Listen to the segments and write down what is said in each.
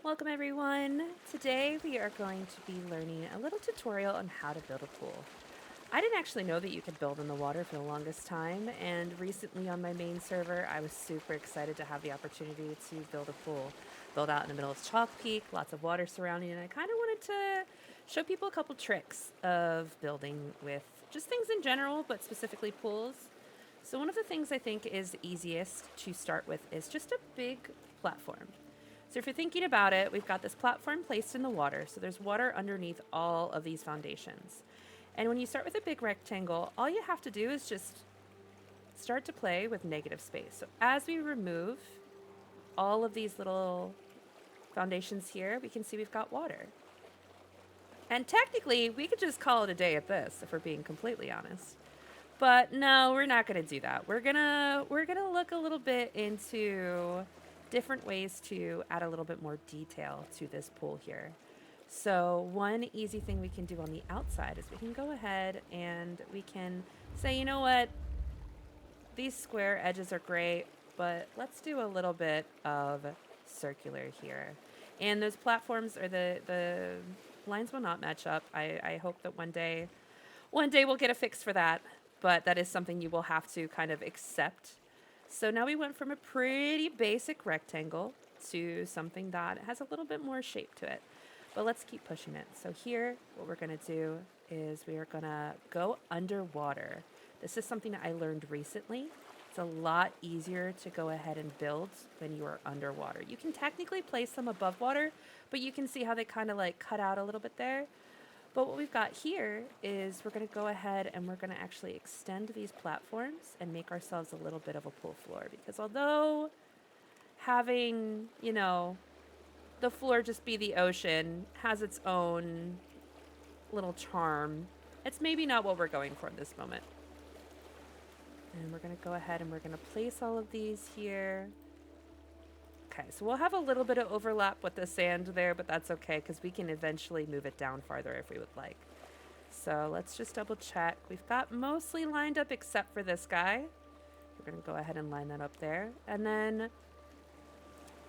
Welcome everyone! Today we are going to be learning a little tutorial on how to build a pool. I didn't actually know that you could build in the water for the longest time, and recently on my main server I was super excited to have the opportunity to build a pool. Build out in the middle of Chalk Peak, lots of water surrounding, and I kind of wanted to show people a couple tricks of building with just things in general, but specifically pools. So one of the things I think is easiest to start with is just a big platform. So if you're thinking about it, we've got this platform placed in the water. So there's water underneath all of these foundations. And when you start with a big rectangle, all you have to do is just start to play with negative space. So as we remove all of these little foundations here, we can see we've got water. And technically, we could just call it a day at this, if we're being completely honest. But no, we're not going to do that. We're gonna look a little bit into different ways to add a little bit more detail to this pool here. So one easy thing we can do on the outside is we can go ahead and we can say, you know what, these square edges are great, but let's do a little bit of circular here. And those platforms or the lines will not match up. I hope that one day we'll get a fix for that, but that is something you will have to kind of accept. So now we went from a pretty basic rectangle to something that has a little bit more shape to it. But let's keep pushing it. So here, what we're gonna do is we are gonna go underwater. This is something that I learned recently. It's a lot easier to go ahead and build when you are underwater. You can technically place them above water, but you can see how they kind of like cut out a little bit there. But what we've got here is we're going to go ahead and we're going to actually extend these platforms and make ourselves a little bit of a pool floor. Because although having, the floor just be the ocean has its own little charm, it's maybe not what we're going for in this moment. And we're going to go ahead and we're going to place all of these here. Okay, so we'll have a little bit of overlap with the sand there, but that's okay because we can eventually move it down farther if we would like. So let's just double check. We've got mostly lined up except for this guy. We're going to go ahead and line that up there. And then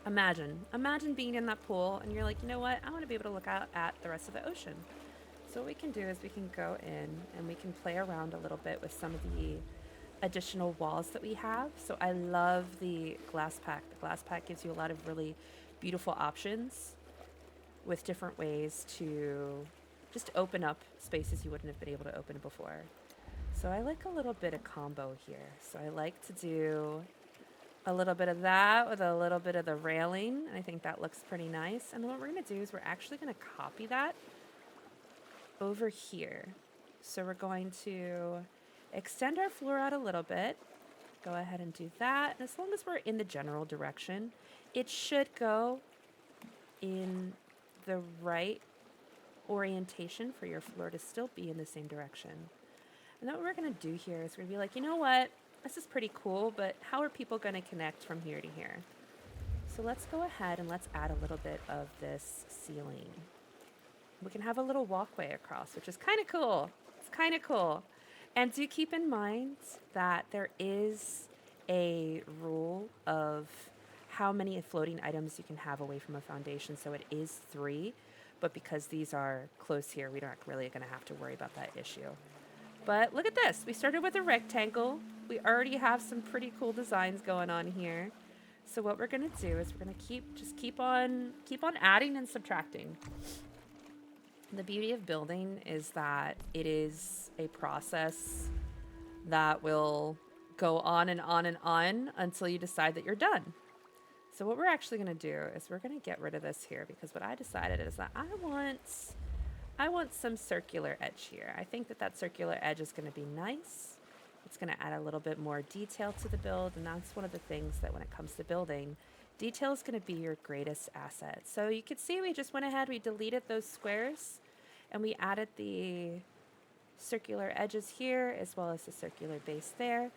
imagine being in that pool and you're like, you know what? I want to be able to look out at the rest of the ocean. So what we can do is we can go in and we can play around a little bit with some of the additional walls that we have. So I love the glass pack. The glass pack gives you a lot of really beautiful options with different ways to just open up spaces you wouldn't have been able to open before. So I like a little bit of combo here. So I like to do a little bit of that with a little bit of the railing. And I think that looks pretty nice. And then what we're going to do is we're actually going to copy that over here. So we're going to extend our floor out a little bit. Go ahead and do that. And as long as we're in the general direction, it should go in the right orientation for your floor to still be in the same direction. And then what we're going to do here is we're going to be like, you know what? This is pretty cool, but how are people going to connect from here to here? So let's go ahead and let's add a little bit of this ceiling. We can have a little walkway across, which is kind of cool. It's kind of cool. And do keep in mind that there is a rule of how many floating items you can have away from a foundation. So it is 3, but because these are close here, we aren't really going to have to worry about that issue. But look at this. We started with a rectangle. We already have some pretty cool designs going on here. So what we're going to do is we're going to keep on adding and subtracting. The beauty of building is that it is a process that will go on and on and on until you decide that you're done. So what we're actually going to do is we're going to get rid of this here because what I decided is that I want some circular edge here. I think that circular edge is going to be nice. It's going to add a little bit more detail to the build, and that's one of the things that when it comes to building, detail is going to be your greatest asset. So you can see we just went ahead, we deleted those squares, and we added the circular edges here as well as the circular base there.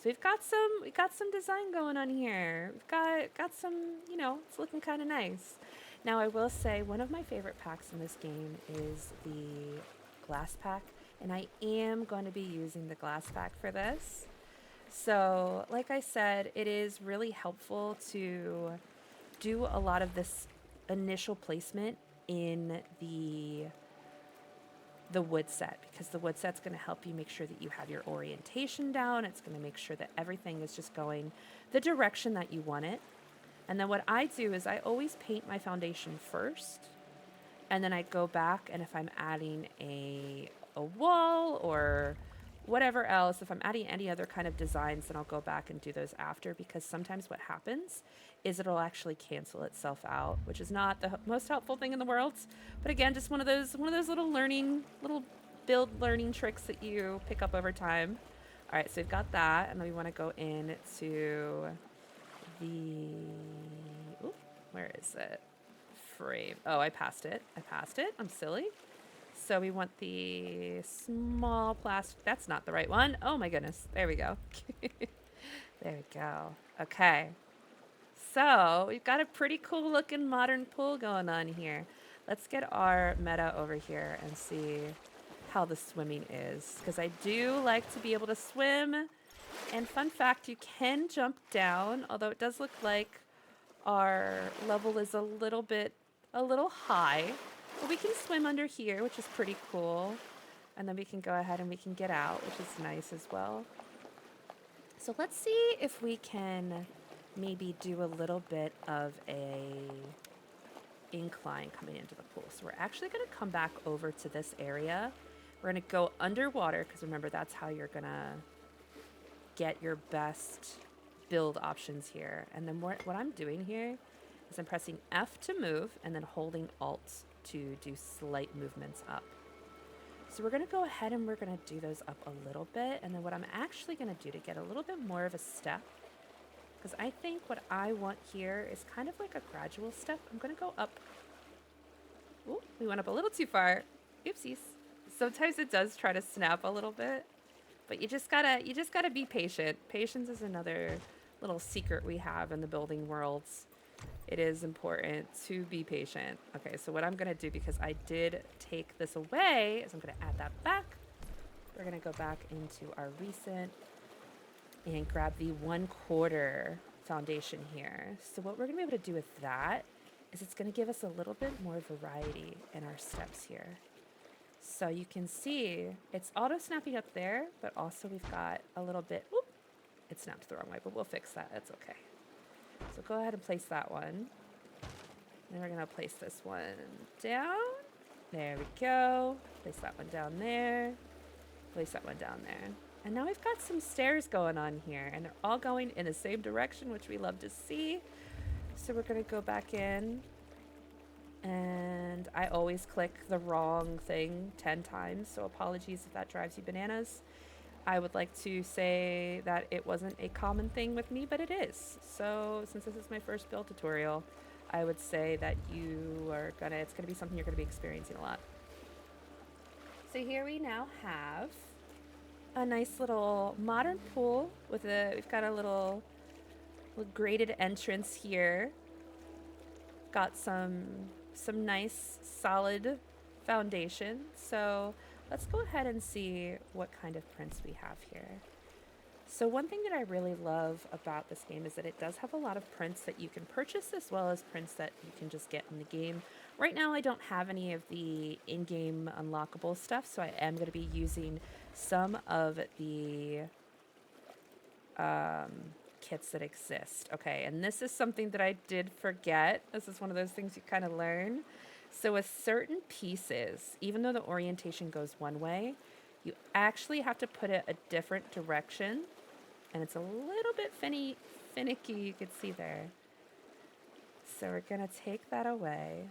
So we've got some design going on here. We've got some, it's looking kind of nice. Now I will say one of my favorite packs in this game is the glass pack, and I am going to be using the glass pack for this. So like I said, it is really helpful to do a lot of this initial placement in the wood set, because the wood set's going to help you make sure that you have your orientation down. It's going to make sure that everything is just going the direction that you want it. And then what I do is I always paint my foundation first, and then I go back, and if I'm adding a wall or whatever else, if I'm adding any other kind of designs, then I'll go back and do those after, because sometimes what happens is it'll actually cancel itself out, which is not the most helpful thing in the world. But again, just one of those little build learning tricks that you pick up over time. All right, so we've got that, and then we want to go into the, ooh, where is it? Frame. Oh, I passed it. I'm silly. So we want the small plastic. That's not the right one. Oh my goodness. There we go. There we go. Okay. So we've got a pretty cool looking modern pool going on here. Let's get our meta over here and see how the swimming is, because I do like to be able to swim. And fun fact, you can jump down, although it does look like our level is a little high. But we can swim under here, which is pretty cool. And then we can go ahead and we can get out, which is nice as well. So let's see if we can maybe do a little bit of a incline coming into the pool. So we're actually going to come back over to this area. We're going to go underwater, because remember, that's how you're going to get your best build options here. And then what I'm doing here is I'm pressing F to move and then holding Alt to do slight movements up. So we're going to go ahead and we're going to do those up a little bit. And then what I'm actually going to do to get a little bit more of a step, because I think what I want here is kind of like a gradual step. I'm going to go up. Ooh, we went up a little too far. Oopsies. Sometimes it does try to snap a little bit, but you just gotta be patient. Patience is another little secret we have in the building worlds. It is important to be patient. Okay, so what I'm gonna do, because I did take this away, is I'm gonna add that back. We're gonna go back into our recent and grab the 1/4 foundation here. So what we're gonna be able to do with that is it's gonna give us a little bit more variety in our steps here. So you can see it's auto snapping up there, but also we've got a little bit, whoop, it snapped the wrong way, but we'll fix that. That's okay. So go ahead and place that one. Then we're gonna place this one down. There we go. Place that one down there. Place that one down there. And now we've got some stairs going on here, and they're all going in the same direction, which we love to see. So we're gonna go back in, and I always click the wrong thing 10 times, so apologies if that drives you bananas. I would like to say that it wasn't a common thing with me, but it is. So since this is my first build tutorial, I would say that it's gonna be something you're gonna be experiencing a lot. So here we now have a nice little modern pool with we've got a little graded entrance here. Got some nice solid foundation. So let's go ahead and see what kind of prints we have here. So one thing that I really love about this game is that it does have a lot of prints that you can purchase, as well as prints that you can just get in the game. Right now I don't have any of the in-game unlockable stuff, so I am going to be using some of the kits that exist. Okay, and this is something that I did forget. This is one of those things you kind of learn. So with certain pieces, even though the orientation goes one way, you actually have to put it a different direction. And it's a little bit finicky, you could see there. So we're gonna take that away.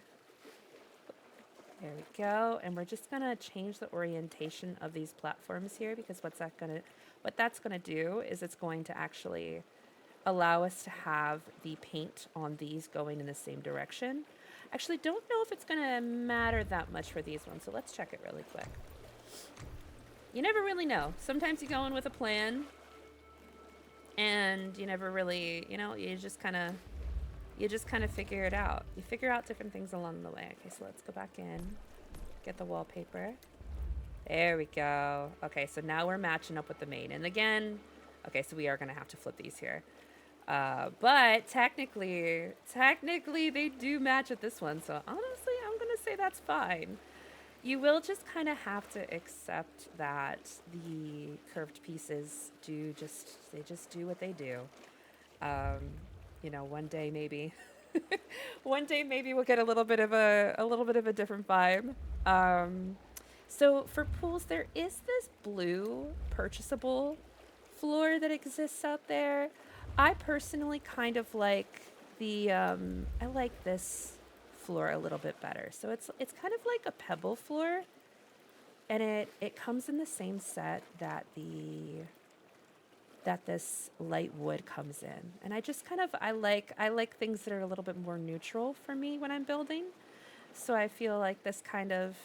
There we go. And we're just gonna change the orientation of these platforms here, because what that's gonna do is it's going to actually allow us to have the paint on these going in the same direction. Actually, don't know if it's gonna matter that much for these ones, so let's check it really quick. You never really know. Sometimes you go in with a plan and you never really, you just kind of figure it out. You figure out different things along the way. Okay, so let's go back in, get the wallpaper. There we go. Okay, so now we're matching up with the main. And again, okay, so we are going to have to flip these here. But technically they do match with this one. So honestly, I'm gonna say that's fine. You will just kind of have to accept that the curved pieces they just do what they do. Um, one day maybe, one day maybe we'll get a little bit of a different vibe. Um, so for pools, there is this blue purchasable floor that exists out there. I personally kind of like I like this floor a little bit better. So it's kind of like a pebble floor, and it comes in the same set that the that this light wood comes in. And I just kind of I like things that are a little bit more neutral for me when I'm building. So I feel like this kind of,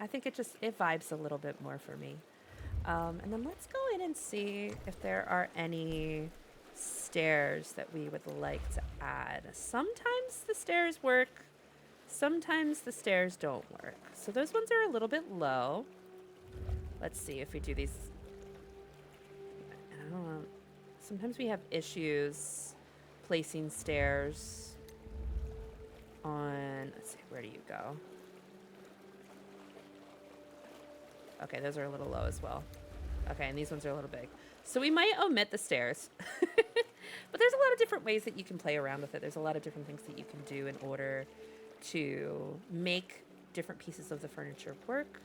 I think it vibes a little bit more for me. And then let's go in and see if there are any stairs that we would like to add. Sometimes the stairs work, sometimes the stairs don't work. So those ones are a little bit low. Let's see if we do these. I don't know. Sometimes we have issues placing stairs on. Let's see, where do you go? Okay, those are a little low as well. Okay, and these ones are a little big. So we might omit the stairs. But there's a lot of different ways that you can play around with it. There's a lot of different things that you can do in order to make different pieces of the furniture work.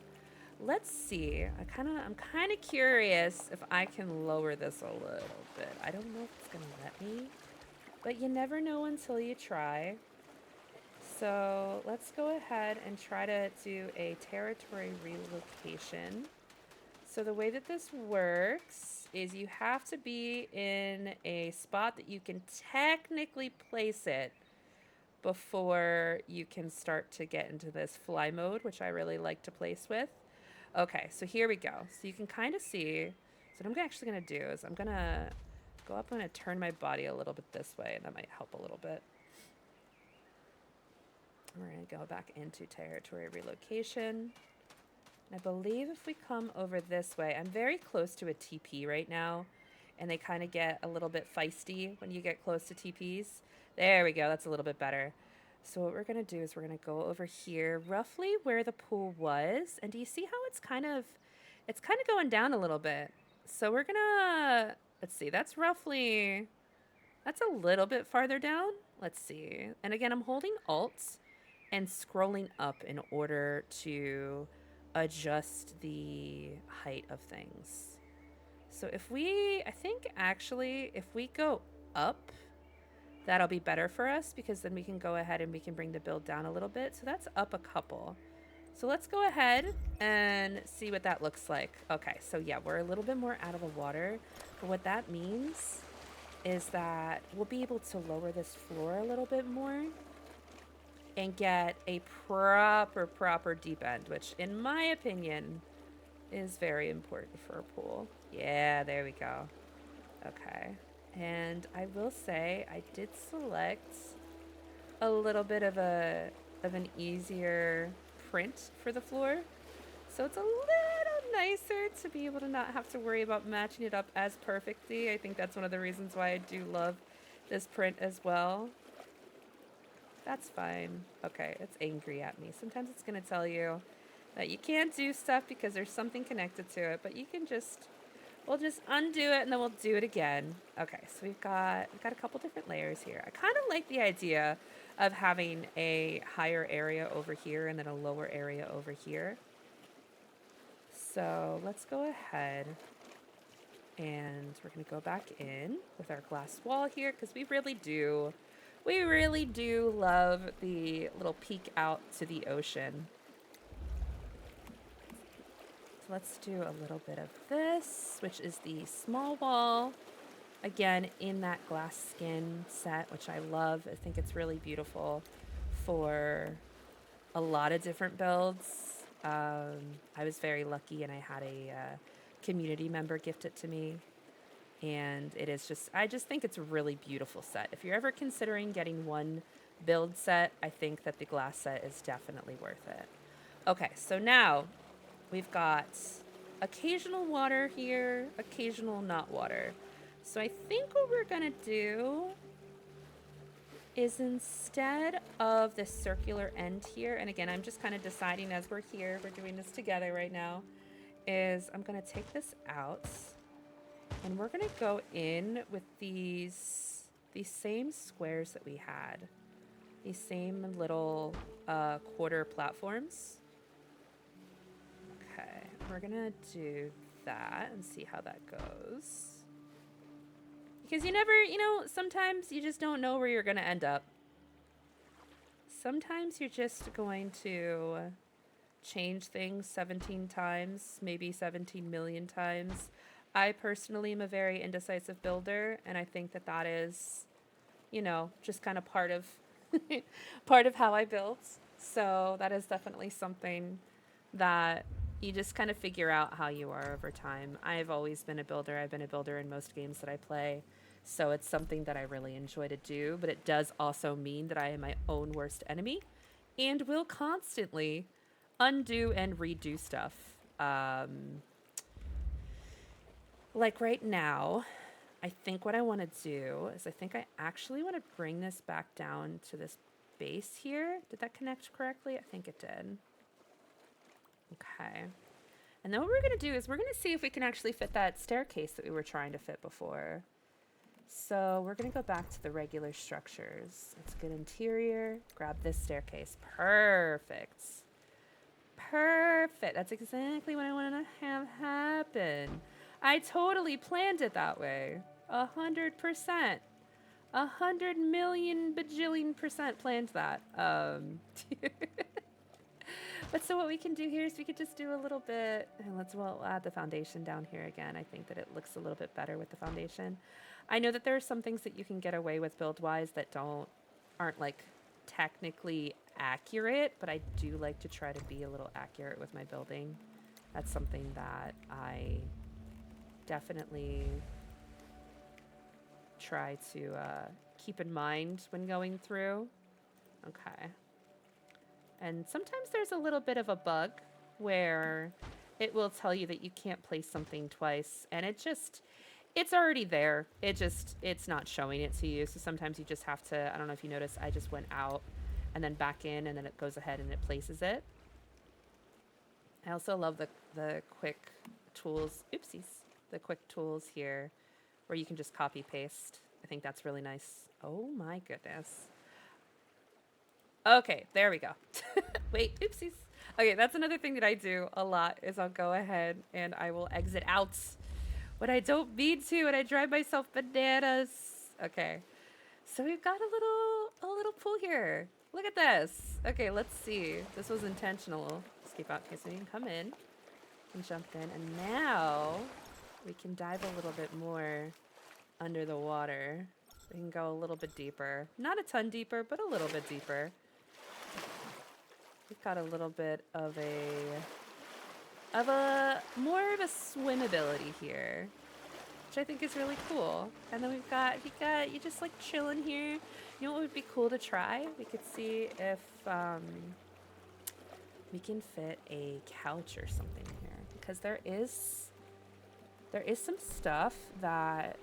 Let's see. I'm kind of curious if I can lower this a little bit. I don't know if it's going to let me, but you never know until you try. So let's go ahead and try to do a territory relocation. So the way that this works is you have to be in a spot that you can technically place it before you can start to get into this fly mode, which I really like to place with. Okay, so here we go. So you can kind of see. So what I'm actually going to do is I'm going to go up. I'm going to turn my body a little bit this way, and that might help a little bit. We're going to go back into territory relocation. I believe if we come over this way, I'm very close to a TP right now, and they kind of get a little bit feisty when you get close to TPs. There we go. That's a little bit better. So what we're going to do is we're going to go over here, roughly where the pool was. And do you see how it's kind of going down a little bit? So we're going to, let's see, that's a little bit farther down. Let's see. And again, I'm holding Alt and scrolling up in order to adjust the height of things. So if we go up, that'll be better for us because then we can go ahead and we can bring the build down a little bit. So that's up a couple. So let's go ahead and see what that looks like. Okay, so yeah, we're a little bit more out of the water. But what that means is that we'll be able to lower this floor a little bit more and get a proper deep end, which in my opinion is very important for a pool. Yeah, there we go. Okay. And I will say I did select a little bit of an easier print for the floor. So it's a little nicer to be able to not have to worry about matching it up as perfectly. I think that's one of the reasons why I do love this print as well. That's fine. Okay, it's angry at me. Sometimes it's going to tell you that you can't do stuff because there's something connected to it, but we'll just undo it and then we'll do it again. Okay, so we've got a couple different layers here. I kind of like the idea of having a higher area over here and then a lower area over here. So let's go ahead and we're going to go back in with our glass wall here because we really do love the little peek out to the ocean. So let's do a little bit of this, which is the small wall. Again, in that glass skin set, which I love. I think it's really beautiful for a lot of different builds. I was very lucky and I had a community member gift it to me. And I just think it's a really beautiful set. If you're ever considering getting one build set, I think that the glass set is definitely worth it. Okay, so now we've got occasional water here, occasional not water. So I think what we're gonna do is instead of the circular end here, and again, I'm just kind of deciding as we're here, we're doing this together right now, is I'm gonna take this out and we're gonna go in with these same squares that we had, these same little quarter platforms. Okay, we're gonna do that and see how that goes. Because you never, sometimes you just don't know where you're gonna end up. Sometimes you're just going to change things 17 times, maybe 17 million times. I personally am a very indecisive builder, and I think that that is, just kind of part of part of how I build. So that is definitely something that you just kind of figure out how you are over time. I've always been a builder. I've been a builder in most games that I play. So it's something that I really enjoy to do, but it does also mean that I am my own worst enemy and will constantly undo and redo stuff. Like right now, I think what I want to do is I think I actually want to bring this back down to this base here. Did that connect correctly? I think it did. Okay. And then what we're going to do is we're going to see if we can actually fit that staircase that we were trying to fit before. So we're going to go back to the regular structures. Let's get interior. Grab this staircase. Perfect. Perfect. That's exactly what I want to have happen. I totally planned it that way. 100%. 100 million bajillion % planned that. But so what we can do here is we could just do a little bit, and we'll add the foundation down here again. I think that it looks a little bit better with the foundation. I know that there are some things that you can get away with build-wise that aren't like technically accurate, but I do like to try to be a little accurate with my building. That's something that I definitely try to keep in mind when going through. Okay. And sometimes there's a little bit of a bug where it will tell you that you can't place something twice, and it's already there. It's not showing it to you. So sometimes you just have to, I don't know if you noticed, I just went out and then back in, and then it goes ahead and it places it. I also love the quick tools, the quick tools here where you can just copy paste. I think that's really nice. Oh my goodness. Okay, there we go. Wait, oopsies. Okay, that's another thing that I do a lot is I'll go ahead and I will exit out when I don't mean to and I drive myself bananas. Okay. So we've got a little pool here. Look at this. Okay, let's see. This was intentional. Escape out. Okay, so you can come in and jump in. And now we can dive a little bit more under the water. We can go a little bit deeper. Not a ton deeper, but a little bit deeper. We've got a little bit of more of a swim ability here, which I think is really cool. And then we've got you just like chilling here. You know what would be cool to try? We could see if we can fit a couch or something here, because there is some stuff that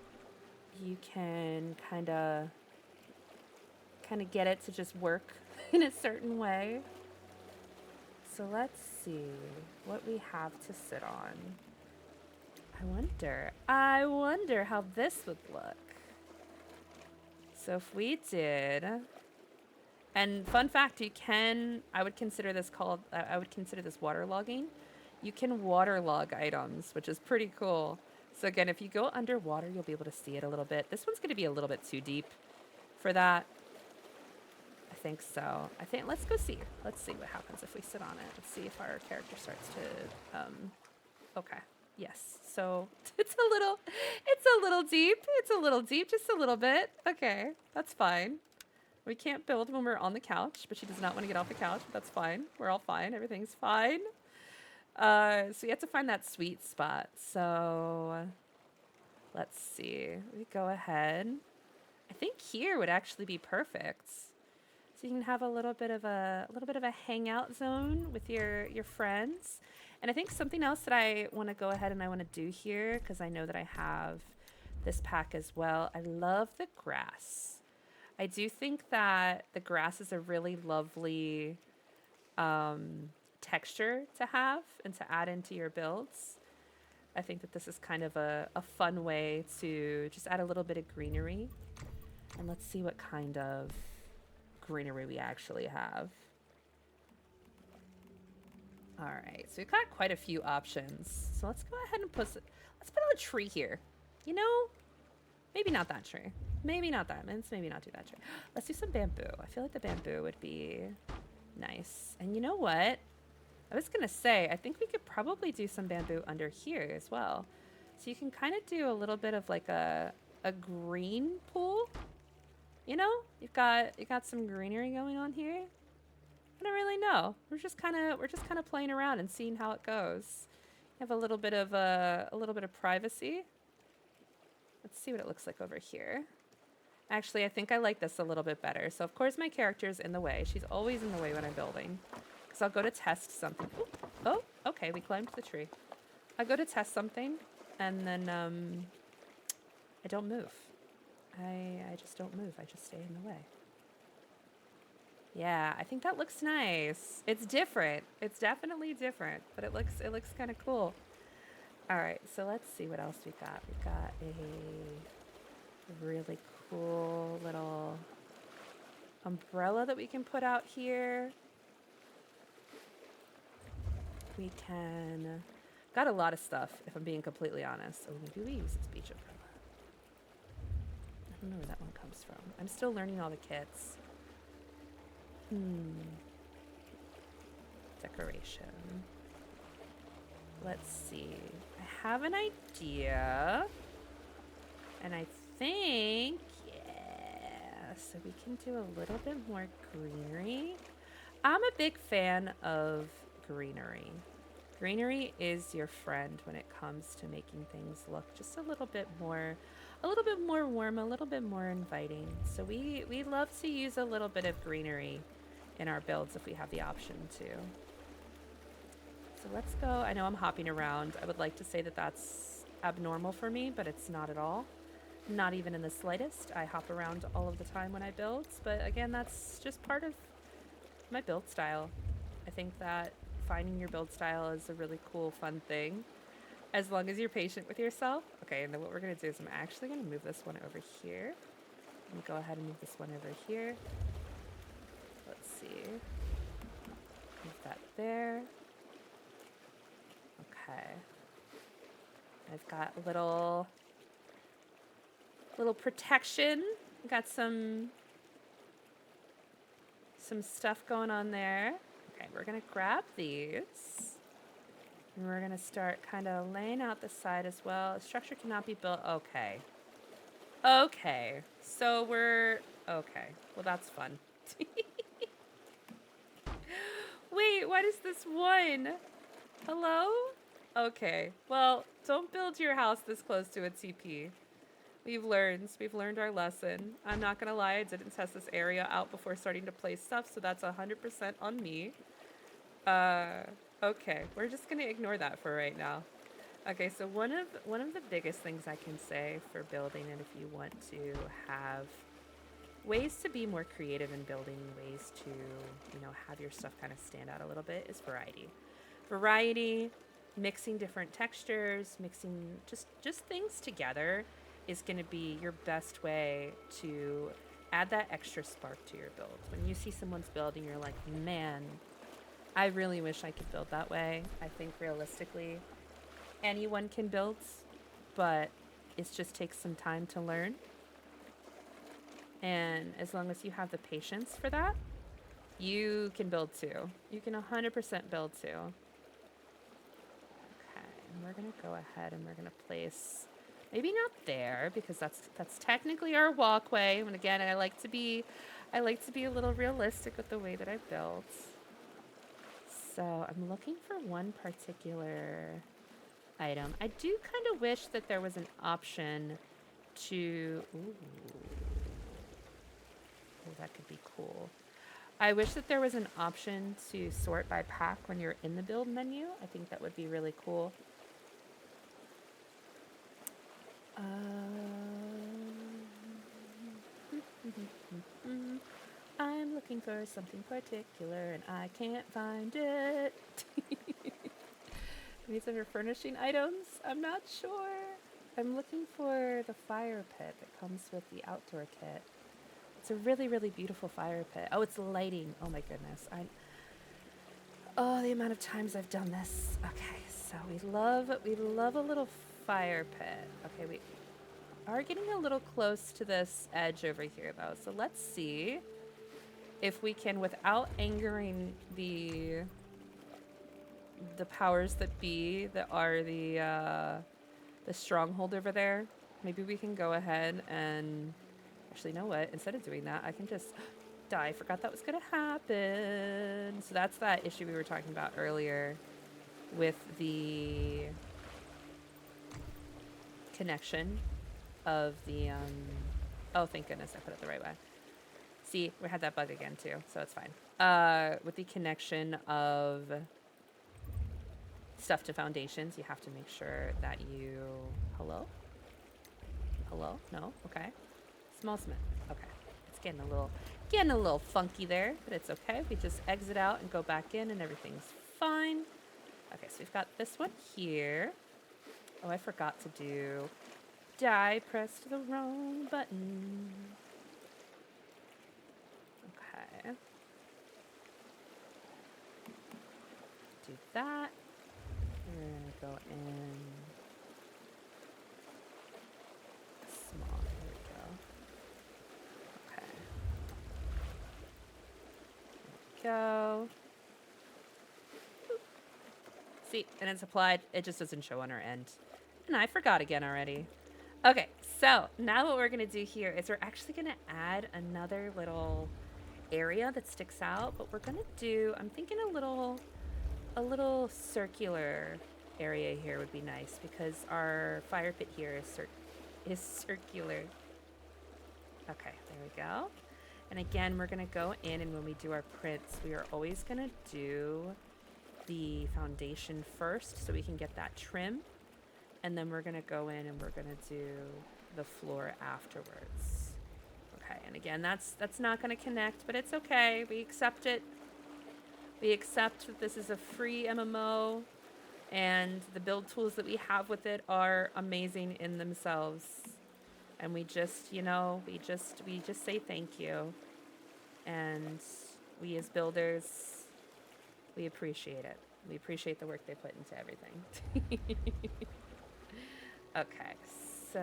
you can kind of get it to just work in a certain way. So let's see what we have to sit on. I wonder how this would look. So if we did, and fun fact, I would consider this waterlogging. You can waterlog items, which is pretty cool. So again, if you go underwater, you'll be able to see it a little bit. This one's going to be a little bit too deep for that. I think so. Let's go see. Let's see what happens if we sit on it. Let's see if our character starts to, okay. Yes. So it's a little deep. It's a little deep, just a little bit. Okay. That's fine. We can't build when we're on the couch, but she does not want to get off the couch, but that's fine. We're all fine. Everything's fine. So you have to find that sweet spot. So let's see. We go ahead. I think here would actually be perfect. So you can have a little bit of a hangout zone with your friends. And I think something else that I want to go ahead and I want to do here, because I know that I have this pack as well. I love the grass. I do think that the grass is a really lovely texture to have and to add into your builds. I think that this is kind of a fun way to just add a little bit of greenery. And let's see what kind of greenery we actually have. All right, so we've got quite a few options. So let's go ahead and let's put a tree here. You know, maybe not that tree. Maybe not that. Let's maybe not do that tree. Let's do some bamboo. I feel like the bamboo would be nice. And you know what? I was going to say, I think we could probably do some bamboo under here as well. So you can kind of do a little bit of like a green pool. You know, you got some greenery going on here. I don't really know. We're just kind of playing around and seeing how it goes. You have a little bit of privacy. Let's see what it looks like over here. Actually, I think I like this a little bit better. So of course my character's in the way. She's always in the way when I'm building. So I'll go to test something. Ooh. Oh, okay, we climbed the tree. I go to test something, and then I don't move. I just don't move. I just stay in the way. Yeah, I think that looks nice. It's different. It's definitely different, but it looks kind of cool. All right, so let's see what else we got. We've got a really cool little umbrella that we can put out here. We can... Got a lot of stuff, if I'm being completely honest. Oh, maybe we use this beach umbrella. I don't know where that one comes from. I'm still learning all the kits. Decoration. Let's see. I have an idea. And I think, yeah, so we can do a little bit more greenery. I'm a big fan of greenery. Greenery is your friend when it comes to making things look just a little bit more warm, a little bit more inviting. So we love to use a little bit of greenery in our builds if we have the option to. So let's go. I know I'm hopping around. I would like to say that that's abnormal for me, but it's not at all. Not even in the slightest. I hop around all of the time when I build, but again, that's just part of my build style. I think that finding your build style is a really cool, fun thing, as long as you're patient with yourself. Okay, and then what we're going to do is I'm actually going to move this one over here. I'm going to go ahead and move this one over here. Let's see. Move that there. Okay. I've got a little protection. Got some stuff going on there. Okay, we're gonna grab these. And we're gonna start kind of laying out the side as well. A structure cannot be built. Okay. Okay. So we're okay. Well, that's fun. Wait, what is this one? Hello? Okay. Well, don't build your house this close to a TP. We've learned our lesson. I'm not gonna lie, I didn't test this area out before starting to place stuff, so that's 100% on me. Okay, we're just gonna ignore that for right now. Okay, so one of the biggest things I can say for building, and if you want to have ways to be more creative in building, ways to, have your stuff kind of stand out a little bit, is variety. Variety, mixing different textures, mixing just things together is going to be your best way to add that extra spark to your build. When you see someone's building, you're like, man, I really wish I could build that way. I think realistically, anyone can build, but it just takes some time to learn. And as long as you have the patience for that, you can build too. You can 100% build too. Okay, and we're gonna go ahead and we're gonna place, maybe not there, because that's technically our walkway. And again, I like to be a little realistic with the way that I build. So I'm looking for one particular item. I do kind of wish that there was an option to, ooh, oh, that could be cool. I wish that there was an option to sort by pack when you're in the build menu. I think that would be really cool. I'm looking for something particular and I can't find it. These are furnishing items? I'm not sure. I'm looking for the fire pit that comes with the outdoor kit. It's a really, really beautiful fire pit. Oh, it's lighting. Oh my goodness. Oh, the amount of times I've done this. Okay, so we love a little fire pit. Okay, we are getting a little close to this edge over here though. So let's see if we can, without angering the powers that be that are the stronghold over there, maybe we can go ahead and actually, you know what? Instead of doing that, I can just die. I forgot that was gonna happen. So that's that issue we were talking about earlier with the connection of the oh, thank goodness I put it the right way. See, we had that bug again too, so it's fine. With the connection of stuff to foundations, you have to make sure that you... Hello? Hello? No? Okay. Small smith. Okay. It's getting a little funky there, but it's okay. We just exit out and go back in and everything's fine. Okay, so we've got this one here. Oh, I forgot to do... I pressed the wrong button. Okay. Do that. We're gonna go in small. Here we go. Okay. There we go. See, and it's applied. It just doesn't show on our end. And I forgot again already. Okay, so now what we're gonna do here is we're actually gonna add another little area that sticks out, but we're gonna do, I'm thinking a little circular area here would be nice because our fire pit here is circular. Okay, there we go. And again, we're gonna go in, and when we do our prints, we are always gonna do the foundation first so we can get that trim. And then we're gonna go in and we're gonna do the floor afterwards. Okay, and again, that's not gonna connect, but it's okay. We accept it. We accept that this is a free MMO, and the build tools that we have with it are amazing in themselves. And we just, you know, we just say thank you. And we as builders, we appreciate it. We appreciate the work they put into everything. Okay, so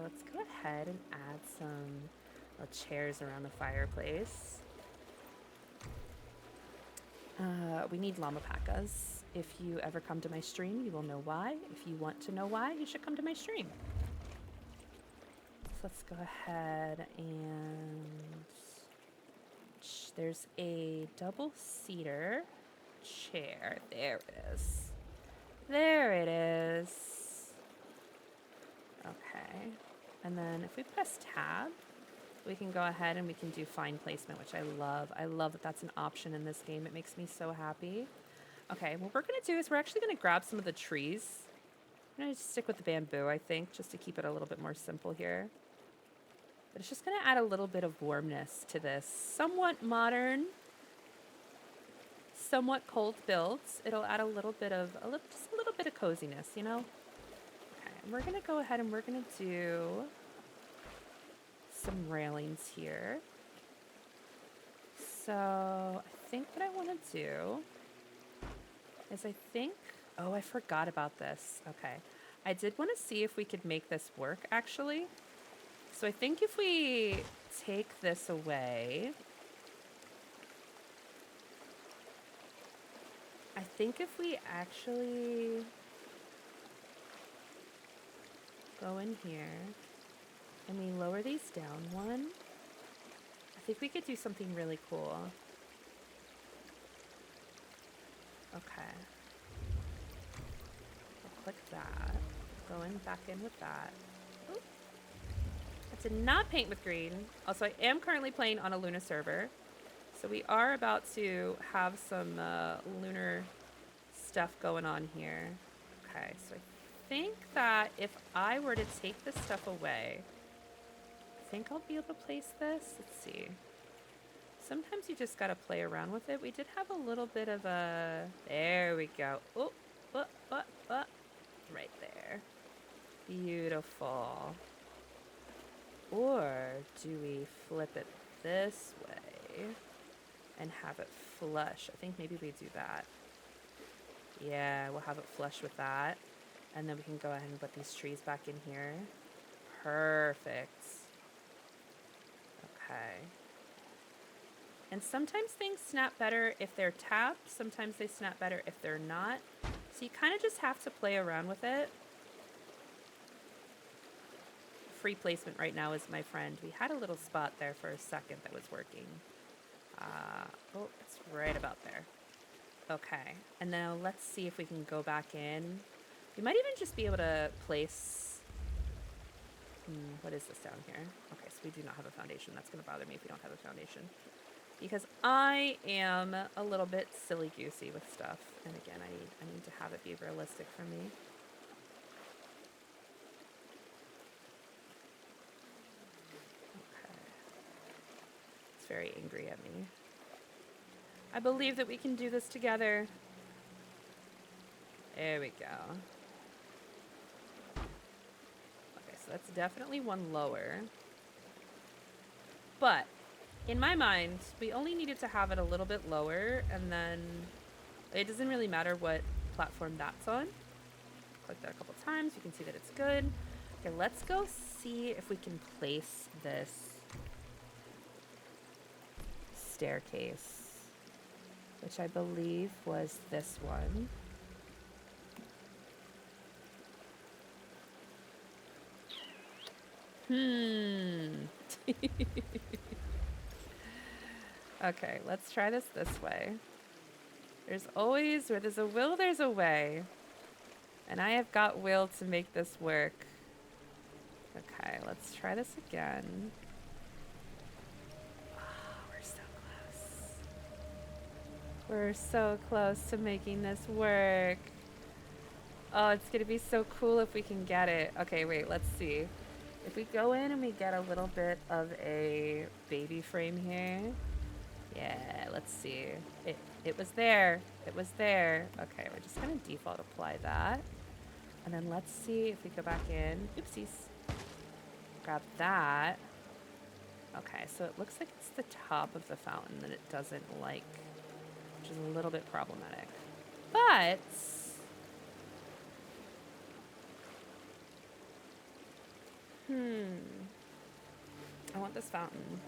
let's go ahead and add some chairs around the fireplace. We need llama packas. If you ever come to my stream, you will know why. If you want to know why, you should come to my stream. So let's go ahead and... There's a double-seater chair. There it is. There it is. Okay, and then if we press tab, we can go ahead and we can do fine placement, which I love. I love that that's an option in this game. It makes me so happy. Okay, what we're gonna do is we're actually gonna grab some of the trees. I'm gonna stick with the bamboo, I think, just to keep it a little bit more simple here. But it's just gonna add a little bit of warmness to this somewhat modern, somewhat cold builds. It'll add a little bit of, just a little bit of coziness, you know? We're going to go ahead and we're going to do some railings here. So I think what I want to do is oh, I forgot about this. Okay. I did want to see if we could make this work actually. So I think if we take this away, I think if we actually go in here and we lower these down one, I think we could do something really cool. Okay. I'll click that. Go in, back in with that. Oop. I did not paint with green. Also, I am currently playing on a Luna server. So we are about to have some lunar stuff going on here. Okay, so I think that if I were to take this stuff away, I think I'll be able to place this. Let's see. Sometimes you just gotta play around with it. We did have a little bit of a... There we go. Oh, right there. Beautiful. Or do we flip it this way and have it flush? I think maybe we do that. Yeah, we'll have it flush with that. And then we can go ahead and put these trees back in here. Perfect. Okay. And sometimes things snap better if they're tapped. Sometimes they snap better if they're not. So you kind of just have to play around with it. Free placement right now is my friend. We had a little spot there for a second that was working. Oh, it's right about there. Okay. And now let's see if we can go back in. We might even just be able to place... what is this down here? Okay, so we do not have a foundation. That's going to bother me if we don't have a foundation. Because I am a little bit silly-goosey with stuff. And again, I need to have it be realistic for me. Okay. It's very angry at me. I believe that we can do this together. There we go. Okay, so that's definitely one lower. But... in my mind, we only needed to have it a little bit lower, and then it doesn't really matter what platform that's on. Click that a couple times, you can see that it's good. Okay, let's go see if we can place this staircase, which I believe was this one. Okay, let's try this way. There's always, where there's a will, there's a way. And I have got will to make this work. Okay, let's try this again. Oh, we're so close. We're so close to making this work. Oh, it's gonna be so cool if we can get it. Okay, wait, let's see. If we go in and we get a little bit of a baby frame here. Yeah, let's see. It was there. It was there. Okay, we're just gonna default apply that. And then let's see if we go back in. Oopsies. Grab that. Okay, so it looks like it's the top of the fountain that it doesn't like, which is a little bit problematic. But... I want this fountain.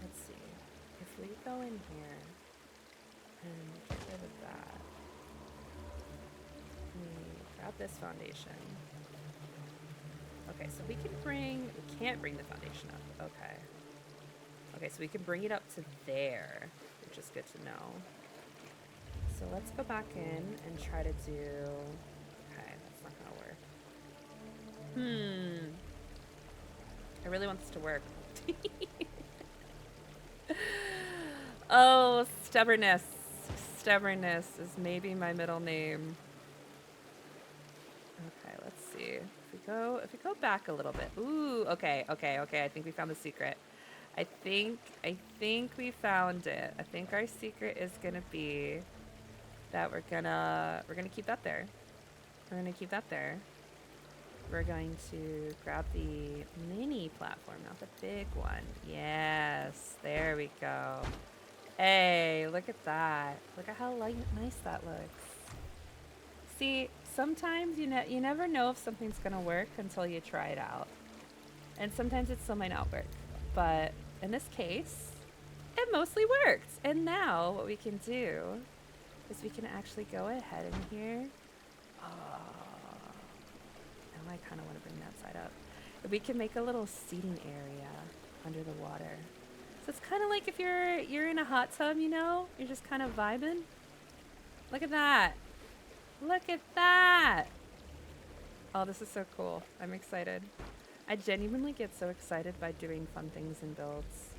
Let's see. If we go in here and get rid of that, we grab this foundation. Okay, so we can't bring the foundation up. Okay. Okay, so we can bring it up to there, which is good to know. So let's go back in and try to do... Okay, that's not gonna work. I really want this to work. Oh, stubbornness. Stubbornness is maybe my middle name. Okay, let's see. If we go back a little bit. Ooh, okay. I think we found the secret. I think we found it. I think our secret is gonna be that we're gonna keep that there. We're gonna keep that there. We're going to grab the mini platform, not the big one. Yes, there we go. Hey, look at that. Look at how nice that looks. See, sometimes you never know if something's gonna work until you try it out. And sometimes it still might not work. But in this case, it mostly worked. And now what we can do is we can actually go ahead in here. Oh, now I kind of want to bring that side up. We can make a little seating area under the water. So it's kind of like if you're in a hot tub, you know? You're just kind of vibing. Look at that. Look at that. Oh, this is so cool. I'm excited. I genuinely get so excited by doing fun things in builds.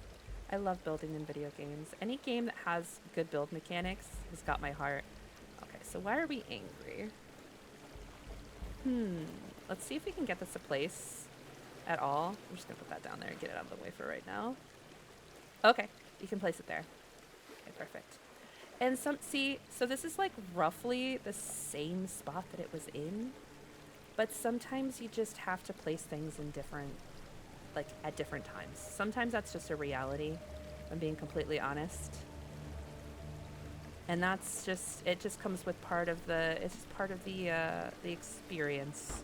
I love building in video games. Any game that has good build mechanics has got my heart. Okay, so why are we angry? Let's see if we can get this a place at all. I'm just gonna put that down there and get it out of the way for right now. Okay, you can place it there. Okay, perfect. And so this is like roughly the same spot that it was in, but sometimes you just have to place things in different, like at different times. Sometimes that's just a reality, if I'm being completely honest. And that's just, it just comes with it's just part of the experience.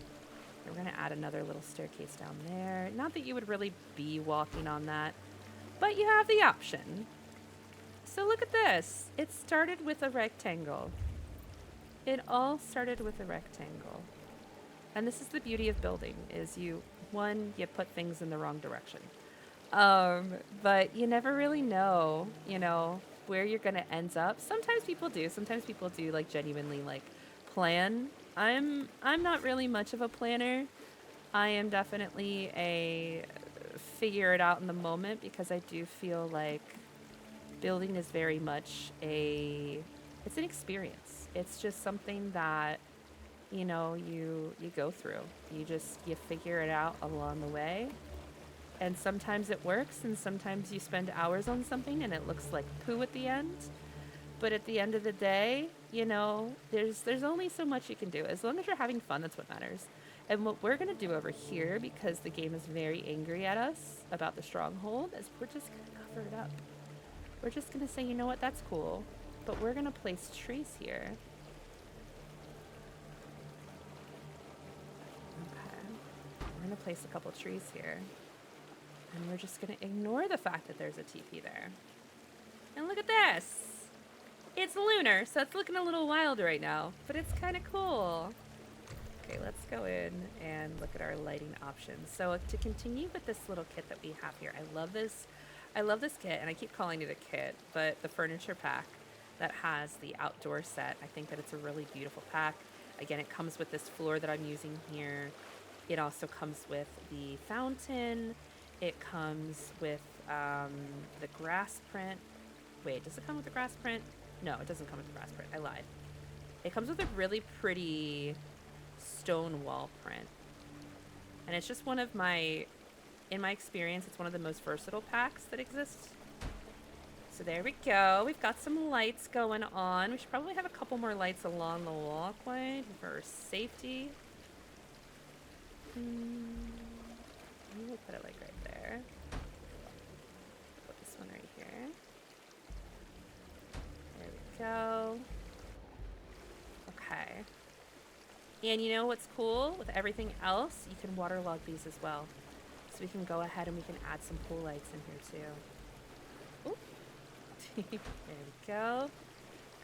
We're gonna add another little staircase down there. Not that you would really be walking on that, but you have the option. So look at this. It started with a rectangle. It all started with a rectangle. And this is the beauty of building, is you put things in the wrong direction. But you never really know, where you're gonna end up. Sometimes people do. Sometimes people do like genuinely like plan. I'm not really much of a planner. I am definitely a figure it out in the moment, because I do feel like building is very much it's an experience. It's just something that, you go through. You figure it out along the way. And sometimes it works, and sometimes you spend hours on something and it looks like poo at the end. But at the end of the day, there's only so much you can do. As long as you're having fun, that's what matters. And what we're going to do over here, because the game is very angry at us about the stronghold, is we're just going to cover it up. We're just going to say, you know what, that's cool, but we're going to place trees here. Okay. We're going to place a couple trees here. And we're just going to ignore the fact that there's a TP there. And look at this. It's lunar, so it's looking a little wild right now, but it's kind of cool. Okay, let's go in and look at our lighting options. So to continue with this little kit that we have here, I love this kit, and I keep calling it a kit, but the furniture pack that has the outdoor set, I think that it's a really beautiful pack. Again, it comes with this floor that I'm using here. It also comes with the fountain. It comes with the grass print. Wait, does it come with the grass print? No, it doesn't come with the grass print. I lied. It comes with a really pretty stone wall print. And it's just in my experience, it's one of the most versatile packs that exists. So there we go. We've got some lights going on. We should probably have a couple more lights along the walkway for safety. We'll put it like right there. Put this one right here. There we go. Okay. And you know what's cool? With everything else, you can waterlog these as well. So we can go ahead and we can add some pool lights in here too. Oop. There we go.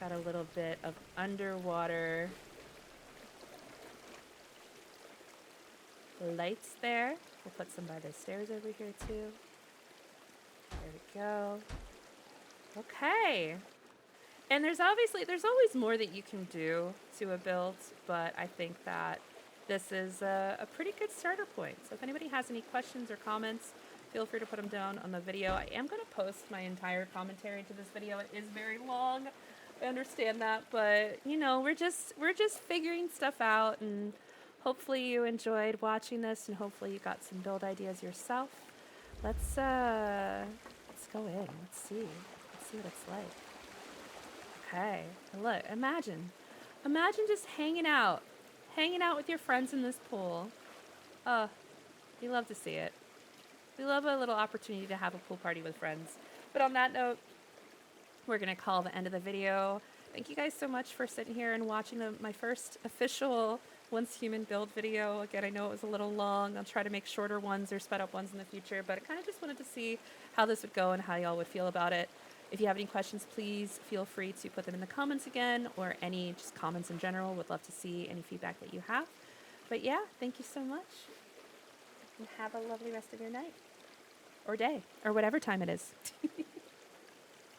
Got a little bit of underwater lights there. We'll put some by the stairs over here too. There we go. Okay. And there's always more that you can do to a build, but I think that this is a pretty good starter point. So if anybody has any questions or comments, feel free to put them down on the video. I am going to post my entire commentary to this video. It is very long. I understand that, but we're just figuring stuff out, and hopefully you enjoyed watching this, and hopefully you got some build ideas yourself. Let's go in. Let's see what it's like. Okay, look, imagine just hanging out with your friends in this pool. Oh, we love to see it. We love a little opportunity to have a pool party with friends. But on that note, we're going to call the end of the video. Thank you guys so much for sitting here and watching my first official Once Human build video. Again, I know it was a little long. I'll try to make shorter ones or sped up ones in the future, but I kind of just wanted to see how this would go and how y'all would feel about it. If you have any questions, please feel free to put them in the comments again, or any just comments in general. Would love to see any feedback that you have. But yeah, thank you so much, and have a lovely rest of your night or day or whatever time it is.